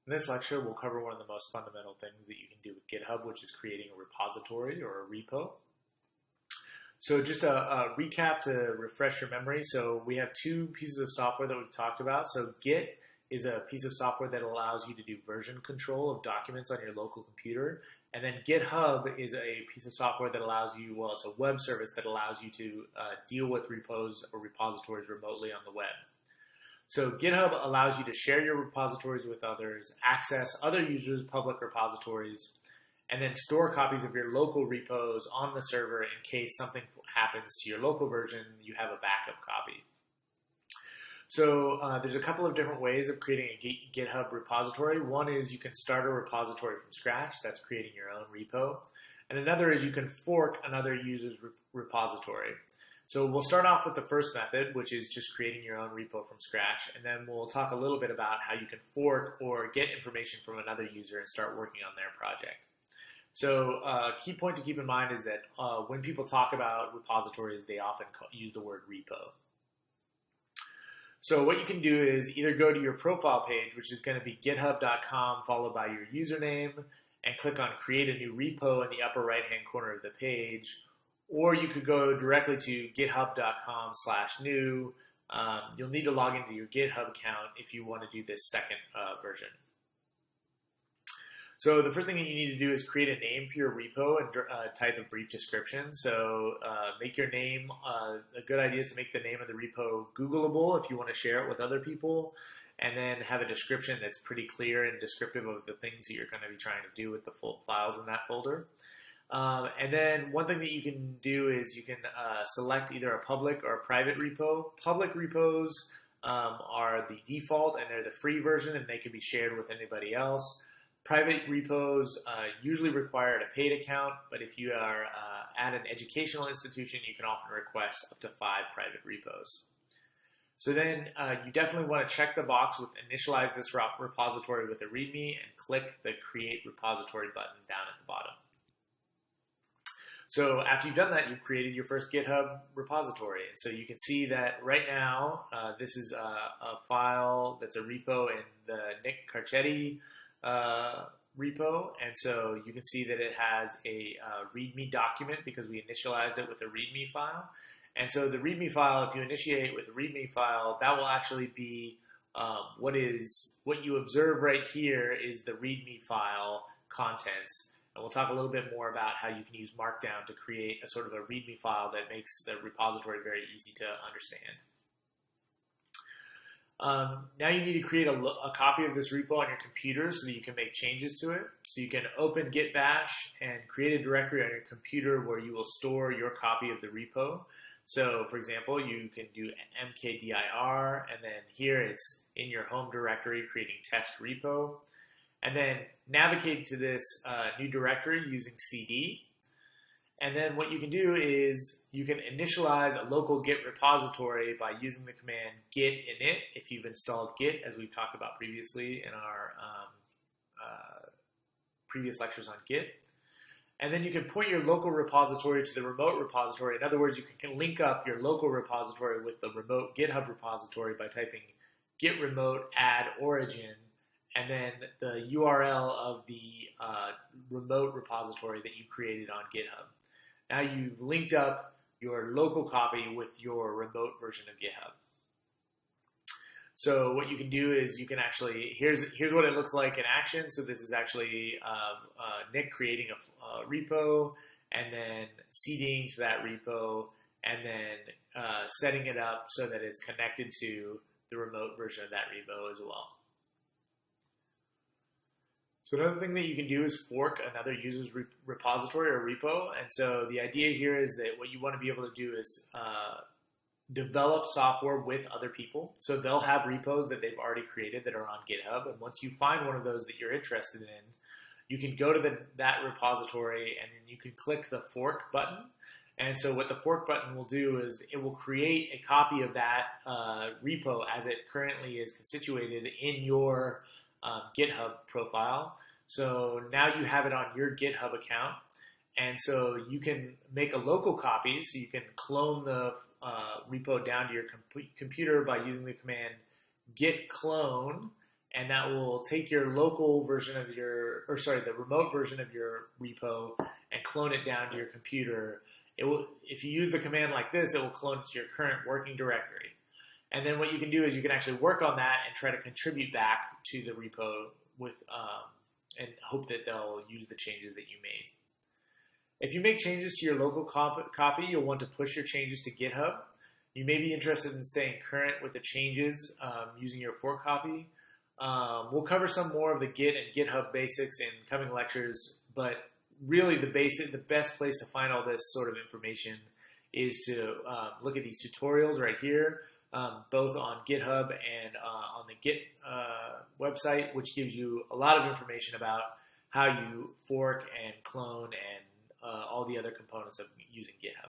In this lecture, we'll cover one of the most fundamental things that you can do with GitHub, which is creating a repository or a repo. So just a recap to refresh your memory. So we have two pieces of software that we've talked about. So Git is a piece of software that allows you to do version control of documents on your local computer. And then GitHub is a piece of software that allows you, well, it's a web service that allows you to deal with repos or repositories remotely on the web. So GitHub allows you to share your repositories with others, access other users' public repositories, and then store copies of your local repos on the server in case something happens to your local version, you have a backup copy. So there's a couple of different ways of creating a GitHub repository. One is you can start a repository from scratch, that's creating your own repo. And another is you can fork another user's repository. So we'll start off with the first method, which is just creating your own repo from scratch, and then we'll talk a little bit about how you can fork or get information from another user and start working on their project. So key point to keep in mind is that when people talk about repositories, they often use the word repo. So what you can do is either go to your profile page, which is going to be github.com followed by your username, and click on create a new repo in the upper right-hand corner of the page, or you could go directly to github.com/new. You'll need to log into your GitHub account if you want to do this second version. So the first thing that you need to do is create a name for your repo and type a brief description. So make your name, a good idea is to make the name of the repo Googleable if you want to share it with other people, and then have a description that's pretty clear and descriptive of the things that you're going to be trying to do with the full files in that folder. And then one thing that you can do is you can select either a public or a private repo. Public repos are the default and they're the free version and they can be shared with anybody else. Private repos usually require a paid account, but if you are at an educational institution, you can often request up to 5 private repos. So then you definitely want to check the box with initialize this repository with a README and click the create repository button down at the bottom. So after you've done that, you've created your first GitHub repository. And so you can see that right now, this is a file that's a repo in the Nick Carcetti repo, and so you can see that it has a README document because we initialized it with a README file. And so the README file, if you initiate with a README file, that will actually be what you observe right here is the README file contents. And we'll talk a little bit more about how you can use Markdown to create a sort of a README file that makes the repository very easy to understand. Now you need to create a copy of this repo on your computer so that you can make changes to it. So you can open Git Bash and create a directory on your computer where you will store your copy of the repo. So for example, you can do mkdir, and then here it's in your home directory creating test repo. And then navigate to this new directory using cd. And then what you can do is you can initialize a local Git repository by using the command git init if you've installed Git, as we've talked about previously in our previous lectures on Git. And then you can point your local repository to the remote repository. In other words, you can link up your local repository with the remote GitHub repository by typing git remote add origin and then the URL of the remote repository that you created on GitHub. Now you've linked up your local copy with your remote version of GitHub. So what you can do is you can actually, here's what it looks like in action. So this is actually Nick creating a repo and then cding to that repo and then setting it up so that it's connected to the remote version of that repo as well. So another thing that you can do is fork another user's repository or repo. And so the idea here is that what you want to be able to do is develop software with other people. So they'll have repos that they've already created that are on GitHub. And once you find one of those that you're interested in, you can go to that repository and then you can click the fork button. And so what the fork button will do is it will create a copy of that repo as it currently is constituted in your GitHub profile. So now you have it on your GitHub account, and so you can make a local copy. So you can clone the repo down to your computer by using the command git clone, and that will take your local version of the remote version of your repo and clone it down to your computer. It will, if you use the command like this, it will clone it to your current working directory. And then what you can do is you can actually work on that and try to contribute back to the repo with, and hope that they'll use the changes that you made. If you make changes to your local copy, you'll want to push your changes to GitHub. You may be interested in staying current with the changes using your fork copy. We'll cover some more of the Git and GitHub basics in coming lectures, but really the best place to find all this sort of information is to look at these tutorials right here, both on GitHub and on the Git website, which gives you a lot of information about how you fork and clone and all the other components of using GitHub.